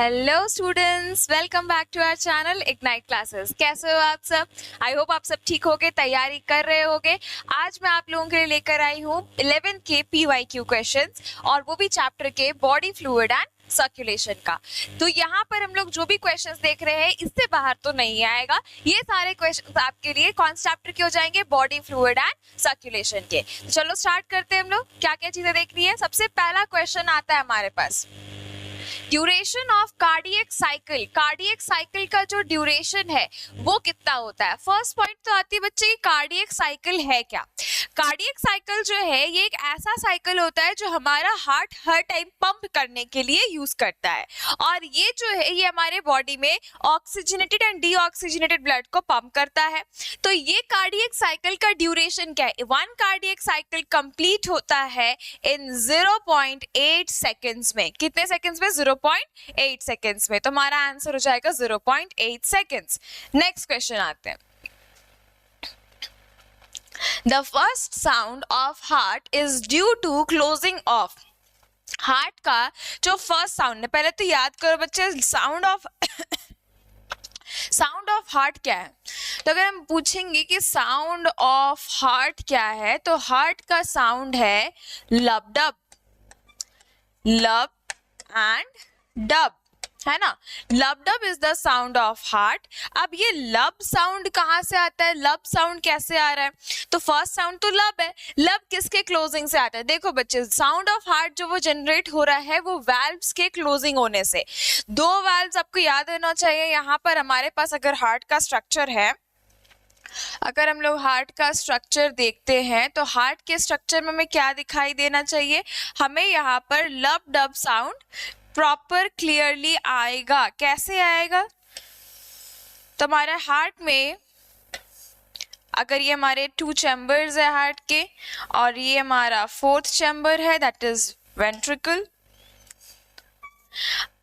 Hello students, welcome back to our channel ignite classes. कैसे हो आप सब? आई होप आप सब ठीक होगे, तैयारी कर रहे होगे। आज मैं आप लोगों के लिए लेकर आई हूँ 11th के PYQ क्वेश्चंस, और वो भी चैप्टर के बॉडी फ्लूइड एंड सर्कुलेशन का। तो यहाँ पर हम लोग जो भी क्वेश्चंस देख रहे हैं इससे बाहर तो नहीं आएगा। ये सारे क्वेश्चंस आपके लिए कौन से चैप्टर के हो जाएंगे? बॉडी फ्लूइड एंड सर्कुलेशन के। तो चलो स्टार्ट करते हैं हम लोग। क्या क्या चीजें देखनी है? सबसे पहला क्वेश्चन आता है हमारे पास, duration of cardiac cycle. Cardiac cycle का जो ड्यूरेशन है वो कितना होता है? फर्स्ट पॉइंट तो आती है बच्चे की कार्डियक साइकिल है क्या। कार्डियक साइकिल जो है ये एक ऐसा साइकिल होता है जो हमारा हार्ट हर टाइम पंप करने के लिए यूज करता है, और ये जो है ये हमारे बॉडी में ऑक्सीजनेटेड एंड डीऑक्सीजनेटेड ब्लड को पंप करता है। तो ये कार्डियक साइकिल का ड्यूरेशन क्या है? वन कार्डियक साइकिल कंप्लीट होता है इन 0.8 सेकेंड्स में। कितने सेकेंड्स में? 0.8 सेकेंड्स में। तो हमारा आंसर हो जाएगा 0.8 सेकेंड्स। नेक्स्ट क्वेश्चन आते हैं। The first sound of heart is due to closing of। Heart का जो फर्स्ट साउंड है, पहले तो याद करो बच्चे, साउंड ऑफ हार्ट क्या है। तो अगर हम पूछेंगे कि साउंड ऑफ हार्ट क्या है, तो हार्ट का साउंड है लब डब, लब एंड डब, है ना। लब dub is the sound of heart. अब ये लब साउंड कहाँ से आता है? लब साउंड कैसे आ रहा है? तो फर्स्ट साउंड तो लब है। लब किसके क्लोजिंग से आता है? देखो बच्चे, साउंड ऑफ हार्ट जो वो जनरेट हो रहा है वो वैल्व्स के क्लोजिंग होने से। दो वैल्व्स आपको याद रहना चाहिए। यहाँ पर हमारे पास अगर हार्ट का स्ट्रक्चर है, अगर हम लोग हार्ट का स्ट्रक्चर देखते हैं तो हार्ट के स्ट्रक्चर में हमें क्या दिखाई देना चाहिए? हमें यहाँ पर लब डब साउंड प्रॉपर क्लियरली आएगा। कैसे आएगा? तो हमारे हार्ट में अगर ये हमारे 2 चैम्बर्स है हार्ट के, और ये हमारा 4th चैम्बर है, दैट इज वेंट्रिकल।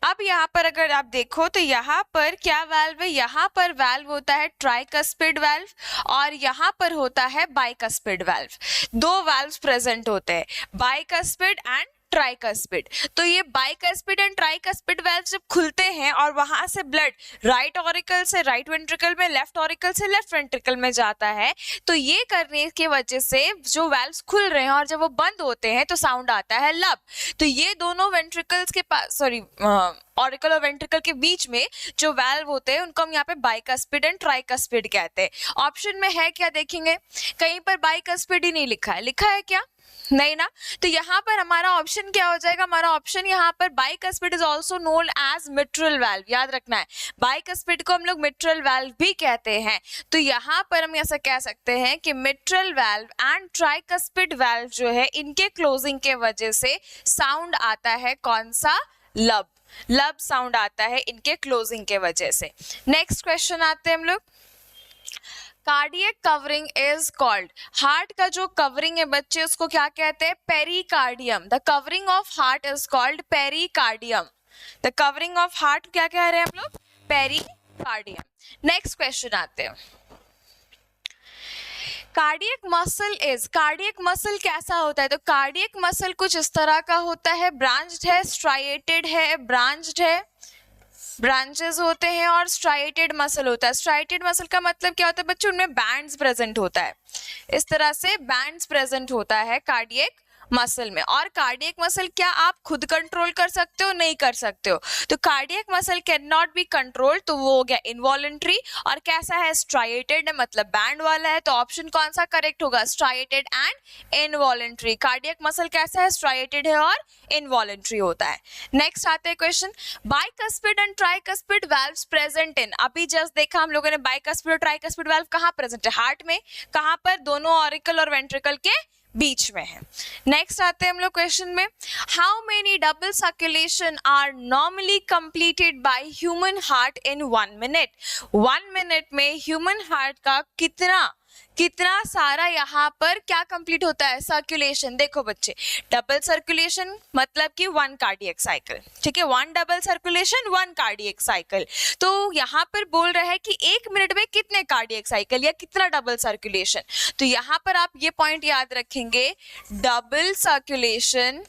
अब यहाँ पर अगर आप देखो तो यहाँ पर क्या वाल्व है? यहाँ पर वाल्व होता है ट्राइकस्पिड वाल्व, और यहाँ पर होता है बाइकस्पिड वाल्व। दो वाल्व्स प्रेजेंट होते हैं, बाइकस्पिड एंड ट्राइकस्पिड। तो ये बाइकस्पिड एंड ट्राइकस्पिड वाल्व जब खुलते हैं और वहां से ब्लड राइट ऑरिकल से राइट वेंट्रिकल में, लेफ्ट ऑरिकल से लेफ्ट वेंट्रिकल में जाता है, तो ये करने की वजह से जो वाल्व्स खुल रहे हैं और जब वो बंद होते हैं तो साउंड आता है लब। तो ये दोनों वेंट्रिकल्स के पास, सॉरी, ऑरिकल और वेंट्रिकल के बीच में जो वाल्व होते हैं उनको हम यहाँ पे बाइकस्पिड एंड ट्राइकस्पिड कहते हैं। ऑप्शन में है क्या? देखेंगे कहीं पर बाइकस्पिड ही नहीं लिखा है। लिखा है क्या? नहीं ना। तो यहाँ पर हमारा ऑप्शन क्या हो जाएगा? हमारा ऑप्शन यहाँ पर bicuspid is also known as mitral valve. याद रखना है, बाइकस्पिड को हम लोग मिट्रल वाल्व भी कहते हैं। तो यहाँ पर हम ऐसा कह सकते हैं कि mitral valve and tricuspid valve जो है इनके क्लोजिंग के वजह से साउंड आता है कौन सा? लब। लब साउंड आता है इनके क्लोजिंग के वजह से। नेक्स्ट क्वेश्चन आते हैं हम लोग। Cardiac covering is called. Heart का जो कवरिंग है बच्चे उसको क्या कहते हैं? Pericardium. The covering of heart is called pericardium. The covering of heart क्या कह रहे हैं हम लोग? पेरिकार्डियम। नेक्स्ट क्वेश्चन आते हैं। Cardiac muscle is. Cardiac muscle कैसा होता है? तो कार्डियक मसल कुछ इस तरह का होता है, ब्रांच्ड है, स्ट्राइएटेड है, ब्रांच्ड है, ब्रांचेस होते हैं, और स्ट्राइएटेड मसल होता है। स्ट्राइएटेड मसल का मतलब क्या होता है बच्चों? उनमें बैंड्स प्रेजेंट होता है। इस तरह से बैंड्स प्रेजेंट होता है कार्डियक मसल में। और कार्डियक मसल क्या आप खुद कंट्रोल कर सकते हो? नहीं कर सकते हो। तो cardiac muscle can not be controlled, तो वो हो गया इनवॉलेंट्री। और कैसा है? स्ट्राइएटेड है, मतलब बैंड वाला है। तो ऑप्शन कौन सा करेक्ट होगा? Striated and involuntary. Cardiac muscle कैसा है? स्ट्राइएटेड है और इनवॉलेंट्री होता है। नेक्स्ट आते हैं question, bicuspid and tricuspid valves present in. अभी जस्ट देखा हम लोगों ने, बाइकस्पिड और ट्राइकस्पिड वाल्व कहाँ प्रेजेंट है? हार्ट में। कहाँ पर? दोनों ऑरिकल और वेंट्रिकल के बीच में है। नेक्स्ट आते हैं हम लोग क्वेश्चन में, how many double circulation are normally completed by human heart in 1 minute. 1 minute में ह्यूमन हार्ट का कितना सारा यहाँ पर क्या कंप्लीट होता है? सर्कुलेशन। देखो बच्चे, डबल सर्कुलेशन मतलब कि 1 कार्डियक साइकिल, ठीक है। 1 डबल सर्कुलेशन 1 कार्डियक साइकिल। तो यहाँ पर बोल रहा है कि 1 मिनट में कितने कार्डियक साइकिल या कितना डबल सर्कुलेशन। तो यहाँ पर आप ये पॉइंट याद रखेंगे, double circulation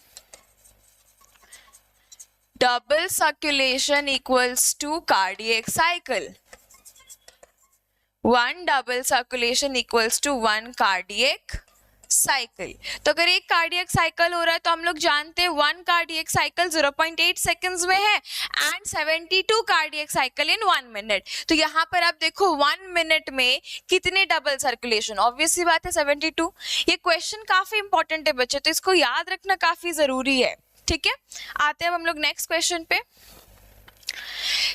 double circulation equals to cardiac cycle. One double circulation equals to one cardiac cycle. तो अगर एक कार्डियक साइकिल हो रहा है तो हम लोग जानते हैं वन कार्डियक साइकिल 0.8 सेकंड्स में है and 72 cardiac cycle in 1 minute. तो यहाँ पर आप देखो 1 मिनट में कितने डबल सर्कुलेशन, ऑब्वियस सी बात है 72. ये क्वेश्चन काफी इंपॉर्टेंट है बच्चे, तो इसको याद रखना काफी जरूरी है. ठीक है, आते हैं हम लोग नेक्स्ट क्वेश्चन पे.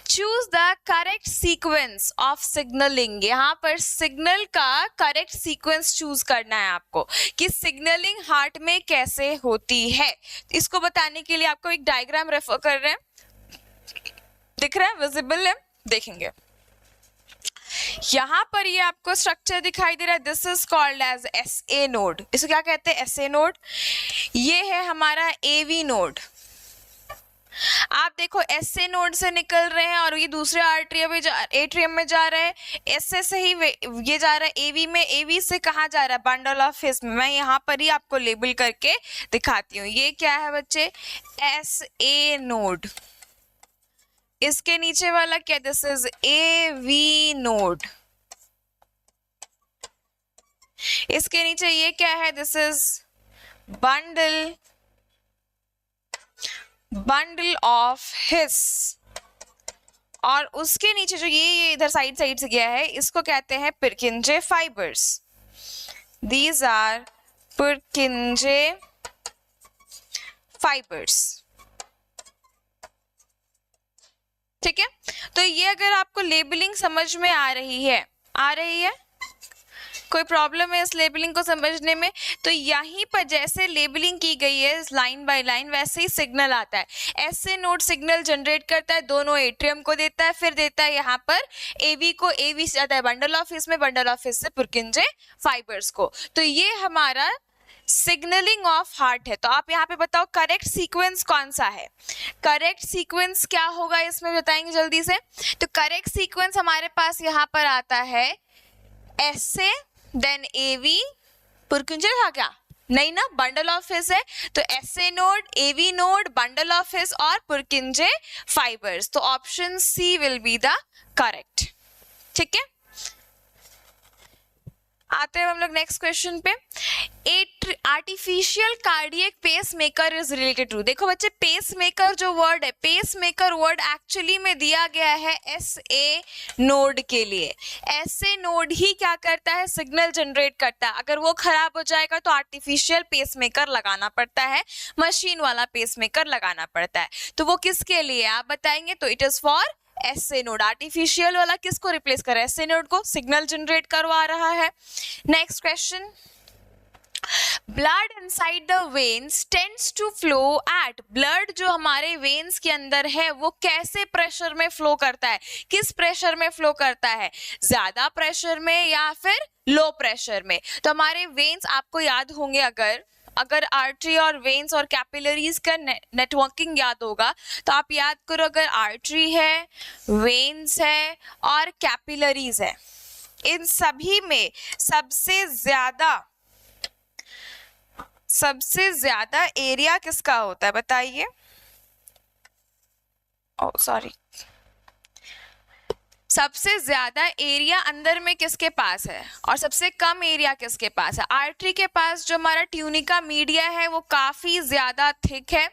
Choose the correct sequence of signalling. यहाँ पर सिग्नल का करेक्ट सीक्वेंस चूज करना है आपको कि सिग्नलिंग हार्ट में कैसे होती है. इसको बताने के लिए आपको एक डायग्राम रेफर कर रहे हैं, दिख रहा है, विजिबल है, देखेंगे. यहाँ पर ये आपको स्ट्रक्चर दिखाई दे रहा है. This is called as SA node. इसको क्या कहते हैं? SA node. ये है हमारा AV नोड. आप देखो SA नोड से निकल रहे हैं और ये दूसरे एट्रियम में जा रहे हैं. SA से ही ये जा रहा है AV में. AV से कहाँ जा रहा है? बंडल ऑफ हिस में. मैं यहाँ पर ही आपको लेबल करके दिखाती हूँ. ये क्या है बच्चे? SA node. इसके नीचे वाला क्या? This is AV node. इसके नीचे ये क्या है? This is bundle of His. और उसके नीचे जो ये इधर साइड से गया है, इसको कहते हैं Purkinje fibres. These are Purkinje fibres. ठीक है, तो ये अगर आपको लेबलिंग समझ में आ रही है, कोई प्रॉब्लम है इस लेबलिंग को समझने में, तो यहीं पर जैसे लेबलिंग की गई है लाइन बाय लाइन, वैसे ही सिग्नल आता है. SA नोड सिग्नल जनरेट करता है, दोनों एट्रियम को देता है, फिर देता है यहाँ पर AV को. AV से आता है बंडल ऑफ हिस में, बंडल ऑफ हिस से पुर्किंजे फाइबर्स को. तो ये हमारा सिग्नलिंग ऑफ हार्ट है. तो आप यहाँ पे बताओ करेक्ट सीक्वेंस कौन सा है? करेक्ट सीक्वेंस क्या होगा इसमें बताएंगे जल्दी से. तो करेक्ट सीक्वेंस हमारे पास यहाँ पर आता है SA देन AV. पुर्किंजे था क्या? नहीं ना, बंडल ऑफ हिस है. तो SA node, AV node, bundle of His और पुर्किंजे फाइबर्स. तो option C will be the correct. ठीक है, आते हैं हम लोग नेक्स्ट क्वेश्चन पे. Artificial cardiac pacemaker is related to. देखो बच्चे, पेस मेकर जो वर्ड है, पेस मेकर वर्ड एक्चुअली में दिया गया है SA नोड के लिए. SA नोड ही क्या करता है? सिग्नल जनरेट करता है. अगर वो खराब हो जाएगा तो आर्टिफिशियल पेस मेकर लगाना पड़ता है, मशीन वाला पेस मेकर लगाना पड़ता है. तो वो किसके लिए आप बताएंगे? तो it is for SA node. Artificial वाला किसको रिप्लेस कर रहा है? SA नोड को. सिग्नल जनरेट करवा रहा है. Next question. Blood inside the veins tends to flow at. Blood जो हमारे वेन्स के अंदर है वो कैसे प्रेशर में फ्लो करता है? किस प्रेशर में फ्लो करता है? ज्यादा प्रेशर में या फिर लो प्रेशर में? तो हमारे वेन्स आपको याद होंगे, अगर आर्टरी और वेन्स और कैपिलरीज का नेटवर्किंग याद होगा तो आप याद करो, अगर आर्टरी है, वेन्स है और कैपिलरीज है, इन सभी में सबसे ज्यादा एरिया किसका होता है बताइए? सबसे ज्यादा एरिया अंदर में किसके पास है और सबसे कम एरिया किसके पास है? आर्टरी के पास जो हमारा ट्यूनिका मीडिया है वो काफी ज्यादा थिक है.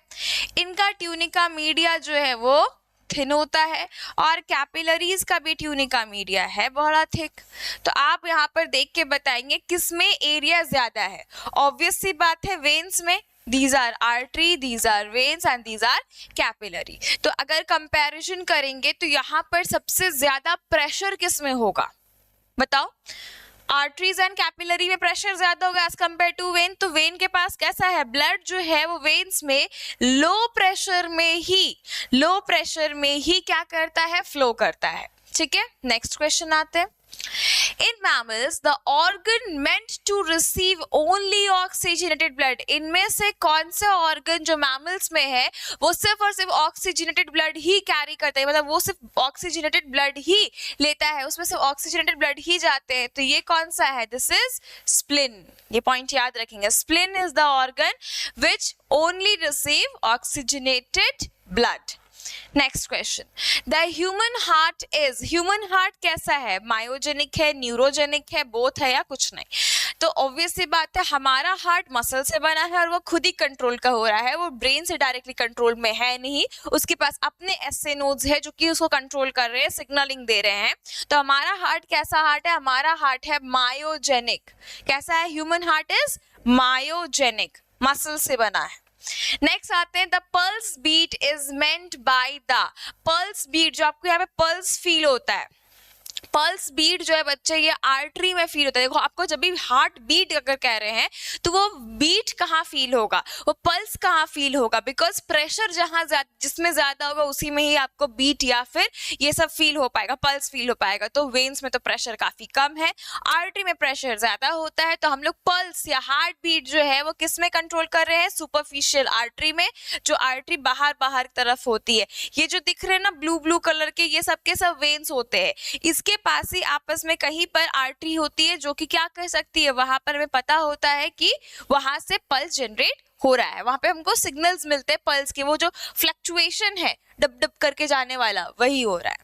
इनका ट्यूनिका मीडिया जो है वो थिन होता है और कैपिलरीज का भी ट्यूनिका मीडिया है बड़ा थिक. तो आप यहाँ पर देख के बताएंगे किसमें एरिया ज्यादा है. ऑब्वियस सी बात है वेन्स में. These are artery, these are veins and these are capillary. तो अगर कंपैरिजन करेंगे तो यहाँ पर सबसे ज्यादा प्रेशर किस में होगा बताओ? आर्टरीज एंड कैपिलरी में प्रेशर ज्यादा होगा एज कंपेयर टू वेन. तो वेन के पास कैसा है? ब्लड जो है वो वेन्स में लो प्रेशर में ही क्या करता है? फ्लो करता है. ठीक है, नेक्स्ट क्वेश्चन आते हैं. In mammals, the organ meant to receive only oxygenated blood. इनमें से कौन सा ऑर्गन जो मैमल्स में है वो सिर्फ और सिर्फ ऑक्सीजनेटेड ब्लड ही कैरी करता है, मतलब वो सिर्फ ऑक्सीजनेटेड ब्लड ही लेता है, उसमें सिर्फ ऑक्सीजनेटेड ब्लड ही जाते हैं. तो ये कौन सा है? This is spleen. ये पॉइंट याद रखेंगे. Spleen is the organ which only receive oxygenated blood. Next question, the human heart कैसा है? मायोजेनिक है, न्यूरोजेनिक है, बोथ है या कुछ नहीं? तो ऑब्वियस सी बात है, हमारा हार्ट मसल से बना है और वो खुद ही कंट्रोल का हो रहा है, वो ब्रेन से डायरेक्टली कंट्रोल में है नहीं, उसके पास अपने एसए नोड्स है जो कि उसको कंट्रोल कर रहे हैं, सिग्नलिंग दे रहे हैं। तो हमारा हार्ट कैसा हार्ट है? हमारा हार्ट है मायोजेनिक। कैसा है? Human heart is myogenic, muscle से बना है। नेक्स्ट आते हैं, the pulse beat is meant by the pulse beat, जो आपको यहाँ पे पल्स फील होता है, पल्स बीट जो है बच्चे ये आर्टरी में फील होता है। देखो आपको जब भी हार्ट बीट अगर कह रहे हैं तो वो बीट कहाँ फील होगा, वो पल्स कहाँ फील होगा? बिकॉज प्रेशर जहाँ जिसमें ज्यादा होगा उसी में ही आपको बीट या फिर ये सब फील हो पाएगा, पल्स फील हो पाएगा। तो वेन्स में तो प्रेशर काफी कम है, आर्टरी में प्रेशर ज्यादा होता है, तो हम लोग पल्स या हार्ट बीट जो है वो किस में कंट्रोल कर रहे हैं? सुपरफिशियल आर्टरी में, जो आर्टरी बाहर तरफ होती है। ये जो दिख रहे हैं ना ब्लू कलर के, ये सब के सब वेन्स होते हैं। इसके पास ही आपस में कहीं पर आर्टरी होती है जो कि क्या कर सकती है, वहां पर हमें पता होता है कि वहां से पल्स जनरेट हो रहा है, वहां पे हमको सिग्नल्स मिलते हैं पल्स के, वो जो फ्लक्चुएशन है डब डब करके जाने वाला वही हो रहा है।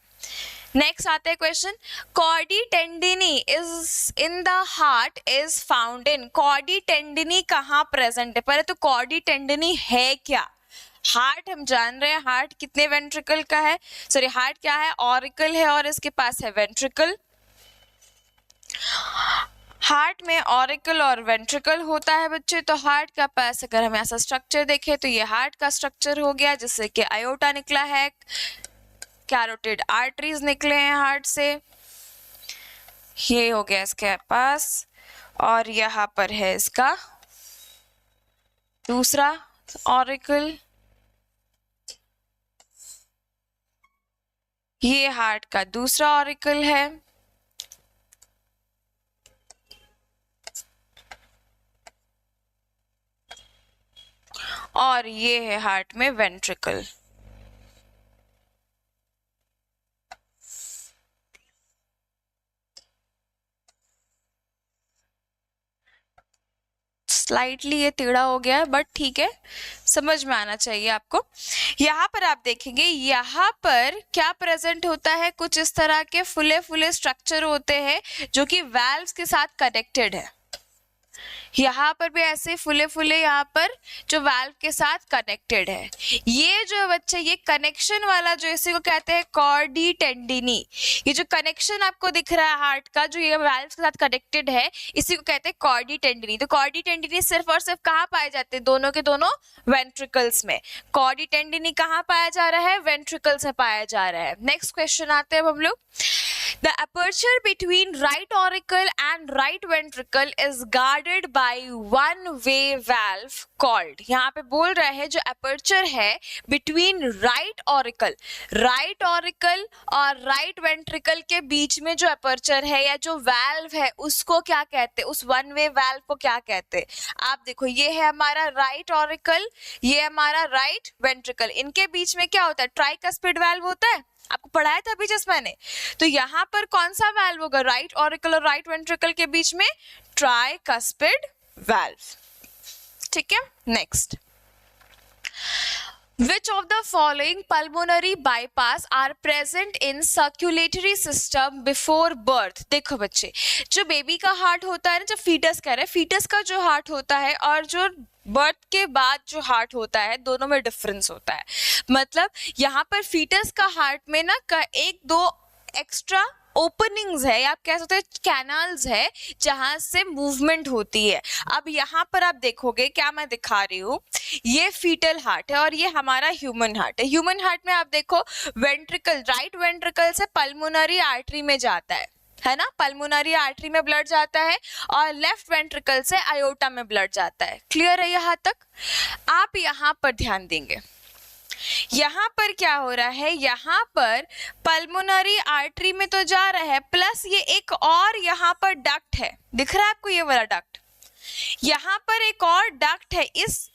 नेक्स्ट आता है question, chordae tendineae is in the heart is found in, chordae tendineae कहाँ प्रेजेंट है? पहले तो कॉर्डी टेंडिनी है क्या? हार्ट हम जान रहे हैं, हार्ट कितने वेंट्रिकल का है, सॉरी हार्ट क्या है? ऑरिकल है और इसके पास है वेंट्रिकल। हार्ट में ऑरिकल और वेंट्रिकल होता है बच्चे। तो हार्ट का पास अगर हम ऐसा स्ट्रक्चर देखें तो ये हार्ट का स्ट्रक्चर हो गया, जिससे कि आयोटा निकला है, कैरोटिड आर्टरीज निकले हैं हार्ट से, ये हो गया इसके पास, और यहाँ पर है इसका दूसरा ऑरिकल, ये हार्ट का दूसरा ऑरिकल है, और ये है हार्ट में वेंट्रिकल। स्लाइटली ये टेढ़ा हो गया है बट ठीक है, समझ में आना चाहिए आपको। यहाँ पर आप देखेंगे, यहाँ पर क्या प्रेजेंट होता है? कुछ इस तरह के फुले स्ट्रक्चर होते हैं जो कि वाल्व्स के साथ कनेक्टेड है। यहाँ पर भी ऐसे फुले यहाँ पर जो वाल्व के साथ कनेक्टेड है। ये जो बच्चे ये कनेक्शन वाला जो इसी को कहते हैं कॉर्डी टेंडिनी, ये जो कनेक्शन आपको दिख रहा है हार्ट का जो ये वाल्व के साथ कनेक्टेड है, इसी को कहते हैं कॉर्डी टेंडिनी। तो कॉर्डी टेंडिनी सिर्फ और सिर्फ कहाँ पाए जाते हैं? दोनों के दोनों वेंट्रिकल्स में। कॉर्डी टेंडिनी कहाँ पाया जा रहा है? वेंट्रिकल्स में पाया जा रहा है। नेक्स्ट क्वेश्चन आते हैं हम लोग, The aperture between right auricle and right ventricle is guarded by one-way valve called, यहाँ पे बोल रहा है जो aperture है between right auricle और right ventricle के बीच में जो aperture है या जो valve है उसको क्या कहते हैं? उस one-way valve को क्या कहते हैं? आप देखो ये है हमारा right auricle, ये हमारा right ventricle, इनके बीच में क्या होता है? ट्राइकस्पिड valve होता है, आपको पढ़ाया था अभी जस्ट मैंने। तो यहाँ पर कौन सा वाल्व होगा? राइट ऑरिकल और राइट वेंट्रिकल के बीच में ट्राइकस्पिड वाल्व। ठीक है, next, Which of the following pulmonary bypass are present in circulatory system before birth? देखो बच्चे, जो बेबी का हार्ट होता है ना, जब फीटस कह रहे हैं, फीटस का जो हार्ट होता है और जो बर्थ के बाद जो हार्ट होता है, दोनों में डिफरेंस होता है। मतलब यहाँ पर फीटस का हार्ट में ना एक दो एक्स्ट्रा ओपनिंग्स है, या आप कह सकते हैं कैनाल्स है, जहां से मूवमेंट होती है। अब यहाँ पर आप देखोगे क्या मैं दिखा रही हूँ, ये फीटल हार्ट है और ये हमारा ह्यूमन हार्ट है। ह्यूमन हार्ट में आप देखो वेंट्रिकल, राइट वेंट्रिकल से पल्मोनरी आर्टरी में जाता है ना, पल्मोनरी आर्टरी में ब्लड जाता है, और लेफ्ट वेंट्रिकल से आयोटा में ब्लड जाता है। क्लियर है यहाँ तक? आप यहाँ पर ध्यान देंगे, यहाँ पर क्या हो रहा है, यहाँ पर पल्मोनरी आर्टरी में तो जा रहा है, प्लस ये एक और यहाँ पर डक्ट है, दिख रहा है आपको ये वाला डक्ट, यहाँ पर एक और डक्ट है।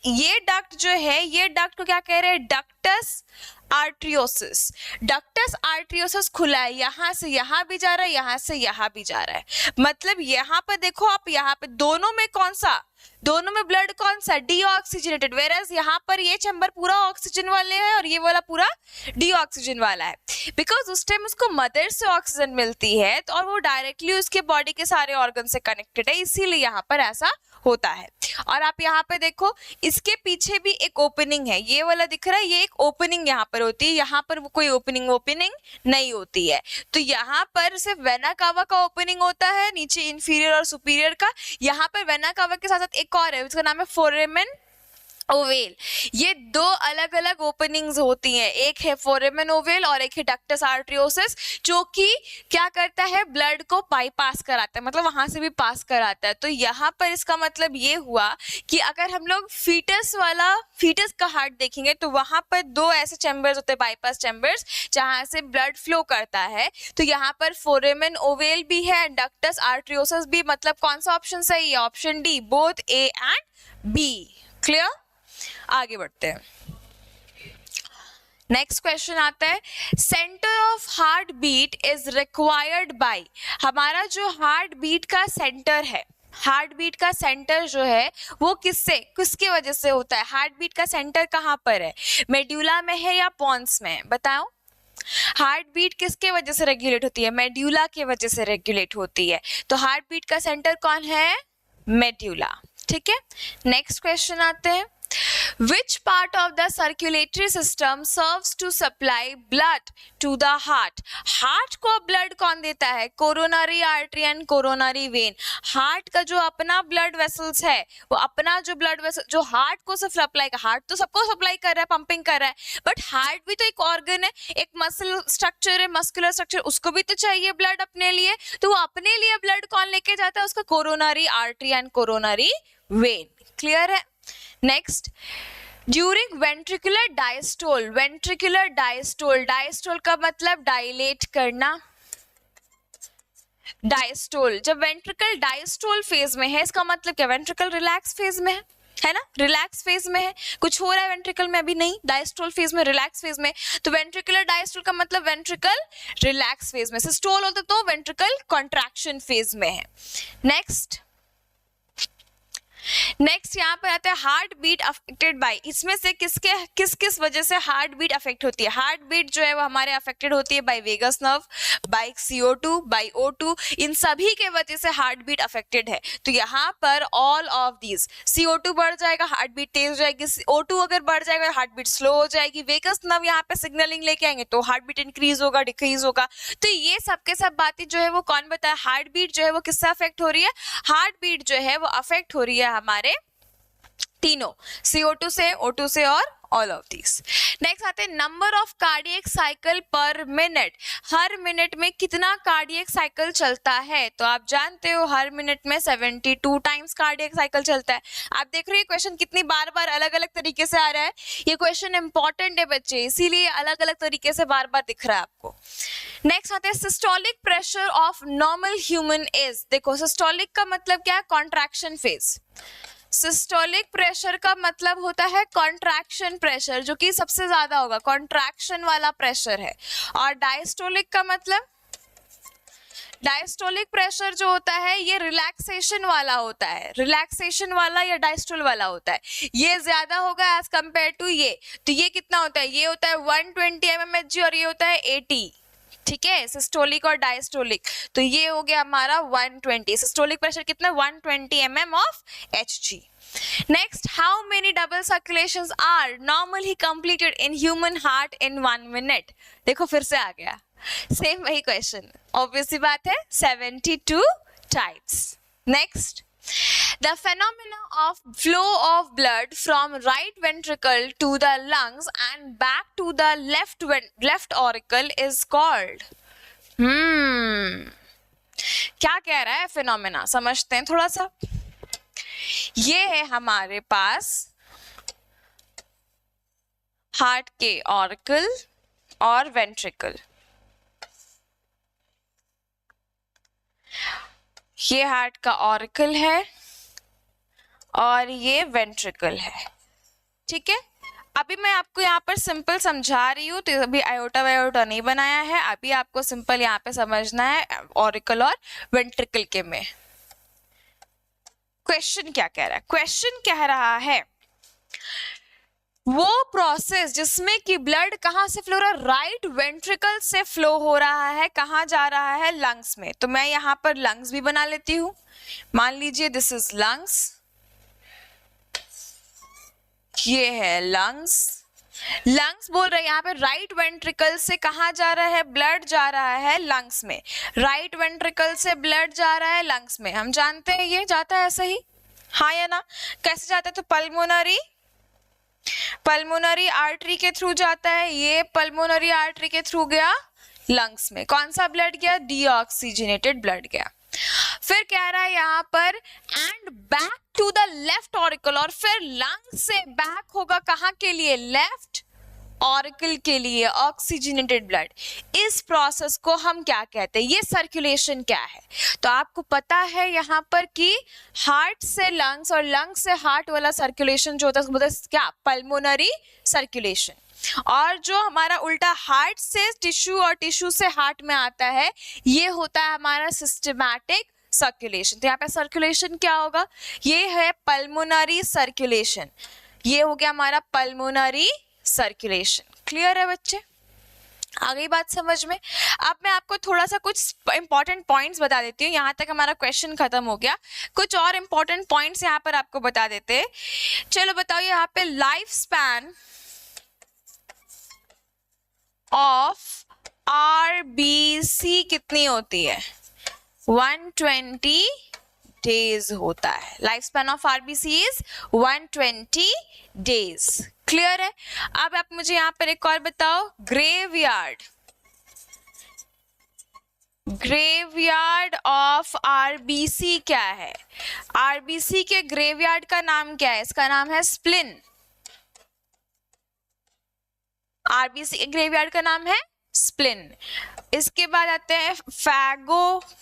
ये डक्ट जो है, ये डक्ट को क्या कह रहे हैं? डक्टस आर्ट्रियोसिस, डक्टस आर्ट्रियोसिस खुला है, यहां से यहां भी जा रहा है, यहां से यहां भी जा रहा है, मतलब यहां पर देखो आप, यहां पे दोनों में कौन सा, दोनों में ब्लड कौन सा, डीऑक्सीजनेटेड, वेरएज यहाँ पर ये चैम्बर पूरा ऑक्सीजन वाले है और ये वाला पूरा डीऑक्सीजन वाला है, बिकॉज उस टाइम उसको मदर से ऑक्सीजन मिलती है तो, और वो डायरेक्टली उसके बॉडी के सारे ऑर्गन से कनेक्टेड है, इसीलिए यहाँ पर ऐसा होता है। और आप यहाँ पे देखो इसके पीछे भी एक ओपनिंग है, ये वाला दिख रहा है, ये एक ओपनिंग यहाँ पर होती है, यहाँ पर वो कोई ओपनिंग नहीं होती है, तो यहाँ पर सिर्फ वेना कावा का ओपनिंग होता है, नीचे इंफीरियर और सुपीरियर का। यहाँ पर वेना कावा के साथ साथ एक और है, उसका नाम है फोरेमेन ओवेल, ये दो अलग अलग ओपनिंग्स होती हैं, एक है फोरेमेन ओवेल और एक है डक्टस आर्ट्रियोसिस, जो कि क्या करता है, ब्लड को बाईपास कराता है, मतलब वहां से भी पास कराता है। तो यहाँ पर इसका मतलब ये हुआ कि अगर हम लोग फीटस का हार्ट देखेंगे तो वहां पर दो ऐसे चैम्बर्स होते हैं, बाईपास चैम्बर्स, जहां से ब्लड फ्लो करता है, तो यहाँ पर फोरेमेन ओवेल भी है, डक्टस आर्ट्रियोसिस भी, मतलब कौन सा ऑप्शन सही है, option D, both A and B. Clear, आगे बढ़ते हैं। नेक्स्ट क्वेश्चन आता है, centre of heartbeat is required by, हमारा जो हार्ट बीट का सेंटर है, हार्ट बीट का सेंटर जो है वो किसके वजह से होता है, हार्ट बीट का सेंटर कहाँ पर है, मेड्यूला में है या पॉन्स में, बताओ। हार्ट बीट किसके वजह से रेगुलेट होती है, मेड्यूला के वजह से रेगुलेट होती है, तो हार्ट बीट का सेंटर कौन है, मेड्यूला। ठीक है, नेक्स्ट क्वेश्चन आते हैं, which part of the circulatory system serves to supply blood to the heart, heart को ब्लड कौन देता है, coronary artery and coronary when, heart का जो अपना ब्लड वेसल्स है, वो अपना जो ब्लड वेसल जो हार्ट को सप्लाई, हार्ट तो सबको सप्लाई कर रहा है, पंपिंग कर रहा है, बट हार्ट भी तो एक ऑर्गन है, एक मसल स्ट्रक्चर है, मस्कुलर स्ट्रक्चर, उसको भी तो चाहिए ब्लड अपने लिए, तो वो अपने लिए ब्लड कौन लेके जाता है, उसका coronary artery and coronary vein. Clear है, next, during ventricular diastole, ventricular diastole, diastole का मतलब डायलेट करना, डायस्टोल, जब वेंट्रिकल डायस्टोल फेज में है, इसका मतलब क्या, वेंट्रिकल रिलैक्स फेज में है ना, रिलैक्स फेज में है, कुछ हो रहा है वेंट्रिकल में, अभी नहीं, डायस्टोल फेज में, रिलैक्स फेज में, तो वेंट्रिकुलर डायस्टोल का मतलब वेंट्रिकल रिलैक्स फेज में, सिस्टोल होता तो वेंट्रिकल कॉन्ट्रैक्शन फेज में है। नेक्स्ट यहाँ पर आता है हार्ट बीट अफेक्टेड बाय, इसमें से किस वजह से हार्ट बीट अफेक्ट होती है, हार्ट बीट जो है वो हमारे अफेक्टेड होती है by vagus nerve, by CO2, by O2, इन सभी के वजह से हार्ट बीट अफेक्टेड है। तो यहाँ पर ऑल ऑफ दीज, CO2 बढ़ जाएगा, हार्ट बीट तेज हो जाएगी, O2 अगर बढ़ जाएगा हार्ट बीट स्लो हो जाएगी, वेगस नर्व यहाँ पे सिग्नलिंग लेके आएंगे तो हार्ट बीट इंक्रीज होगा, डिक्रीज होगा। तो ये सबके सब बातें जो है वो कौन बताया, हार्ट बीट जो है वो किससे अफेक्ट हो रही है, हार्ट बीट जो है वो अफेक्ट हो रही है हमारे तीनों, CO2 से, O2 से और ऑल ऑफ दिस। नेक्स्ट आते हैं नंबर ऑफ कार्डियक साइकिल पर मिनट, हर मिनट में कितना कार्डियक साइकिल चलता है, तो आप जानते हो हर मिनट में 72 टाइम्स कार्डियक साइकिल चलता है। आप देख रहे हो क्वेश्चन कितनी बार बार अलग अलग तरीके से आ रहा है, ये क्वेश्चन इंपॉर्टेंट है बच्चे, इसीलिए अलग अलग तरीके से बार बार दिख रहा है आपको। नेक्स्ट आते हैं systolic pressure of normal human is, देखो सिस्टोलिक का मतलब क्या है, कॉन्ट्रैक्शन फेज, सिस्टोलिक प्रेशर का मतलब होता है कॉन्ट्रैक्शन प्रेशर, जो कि सबसे ज्यादा होगा, कॉन्ट्रैक्शन वाला प्रेशर है, और डायस्टोलिक का मतलब, डायस्टोलिक प्रेशर जो होता है ये रिलैक्सेशन वाला होता है, रिलैक्सेशन वाला या डायस्टोल वाला होता है, ये ज्यादा होगा एज कंपेयर टू ये, तो ये कितना होता है, ये होता है 120 mmHg और ये होता है 80, ठीक है, सिस्टोलिक और डायस्टोलिक, तो ये हो गया हमारा 120, सिस्टोलिक प्रेशर कितना 120 mm of Hg। Next, how many double circulations are normally completed in human heart in 1 minute, देखो फिर से आ गया, सेम वही क्वेश्चन, ऑब्वियस सी बात है 72 times. Next, the phenomena of flow of blood from right ventricle to the lungs and back to the left auricle is called, क्या कह रहा है phenomena, समझते हैं थोड़ा सा। ये है हमारे पास हार्ट के ऑरिकल और वेंट्रिकल, ये हार्ट का ऑरिकल है और ये वेंट्रिकल है, ठीक है। अभी मैं आपको यहाँ पर सिंपल समझा रही हूँ, तो अभी आयोटा वायोटा नहीं बनाया है, अभी आपको सिंपल यहाँ पे समझना है ऑरिकल और वेंट्रिकल के में। क्वेश्चन क्या कह रहा है? क्वेश्चन कह रहा है वो प्रोसेस जिसमें कि ब्लड कहाँ से फ्लो हो रहा है? राइट वेंट्रिकल से फ्लो हो रहा है, कहाँ जा रहा है? लंग्स में। तो मैं यहाँ पर लंग्स भी बना लेती हूँ। मान लीजिए दिस इज लंग्स, ये है लंग्स। लंग्स बोल रहे हैं यहाँ पे राइट वेंट्रिकल से कहाँ जा रहा है? ब्लड जा रहा है लंग्स में। राइट वेंट्रिकल से ब्लड जा रहा है लंग्स में, हम जानते हैं ये जाता है ऐसा ही, हाँ या ना? कैसे जाता है? तो पल्मोनरी आर्टरी के थ्रू जाता है, ये पल्मोनरी आर्टरी के थ्रू गया लंग्स में। कौन सा ब्लड गया? डीऑक्सीजनेटेड ब्लड गया। फिर कह रहा है यहाँ पर and back to the left auricle, और फिर लंग से बैक होगा कहाँ के लिए? लेफ्ट ऑरिकल के लिए, ऑक्सीजनेटेड ब्लड। इस प्रोसेस को हम क्या कहते हैं? ये सर्कुलेशन क्या है? तो आपको पता है यहाँ पर कि हार्ट से लंग्स और लंग्स से हार्ट वाला सर्कुलेशन जो होता है उसको बोलते हैं क्या? Pulmonary circulation. और जो हमारा उल्टा हार्ट से टिश्यू और टिश्यू से हार्ट में आता है, ये होता है हमारा सिस्टमैटिक सर्कुलेशन। तो यहाँ पे सर्कुलेशन क्या होगा? ये है पल्मोनरी सर्कुलेशन, ये हो गया हमारा पल्मोनरी सर्कुलेशन। क्लियर है बच्चे? आ गई बात समझ में? अब मैं आपको थोड़ा सा कुछ इंपॉर्टेंट पॉइंट्स बता देती हूँ। यहाँ तक हमारा क्वेश्चन खत्म हो गया, कुछ और इंपॉर्टेंट पॉइंट्स यहाँ पर आपको बता देते हैं। चलो बताओ, यहाँ पे लाइफ स्पैन ऑफ आरबीसी कितनी होती है? 120 डेज होता है। Life span of RBC is 120 days. Clear है? अब आप मुझे यहाँ पर एक और बताओ, ग्रेवयार्ड ऑफ आरबीसी क्या है? आरबीसी के ग्रेवयार्ड का नाम क्या है? इसका नाम है स्प्लिन। आरबीसी के ग्रेवयार्ड का नाम है स्प्लिन। इसके बाद आते हैं फैगोसाइटिक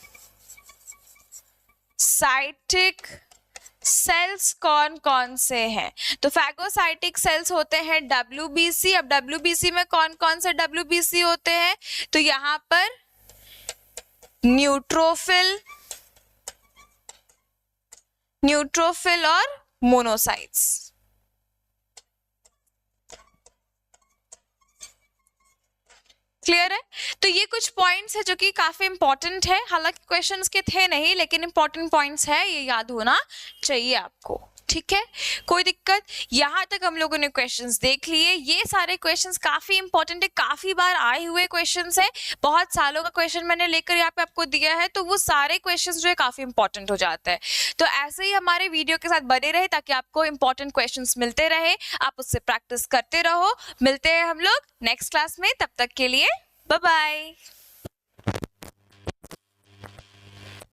सेल्स कौन कौन से हैं? तो फैगोसाइटिक सेल्स होते हैं WBC। अब WBC में कौन कौन से WBC होते हैं? तो यहाँ पर न्यूट्रोफिल और मोनोसाइट्स। क्लियर है? तो ये कुछ पॉइंट्स है जो कि काफी इंपॉर्टेंट है, हालांकि क्वेश्चंस के थे नहीं, लेकिन इंपॉर्टेंट पॉइंट्स है, ये याद होना चाहिए आपको। ठीक है, कोई दिक्कत? यहाँ तक हम लोगों ने क्वेश्चंस देख लिए। ये सारे क्वेश्चंस काफी इंपॉर्टेंट है, काफी बार आए हुए क्वेश्चंस है, बहुत सालों का क्वेश्चन मैंने लेकर यहाँ पे आपको दिया है, तो वो सारे क्वेश्चंस जो है काफी इंपॉर्टेंट हो जाता है। तो ऐसे ही हमारे वीडियो के साथ बने रहे ताकि आपको इंपॉर्टेंट क्वेश्चंस मिलते रहे, आप उससे प्रैक्टिस करते रहो। मिलते हैं हम लोग नेक्स्ट क्लास में, तब तक के लिए बाय बाय।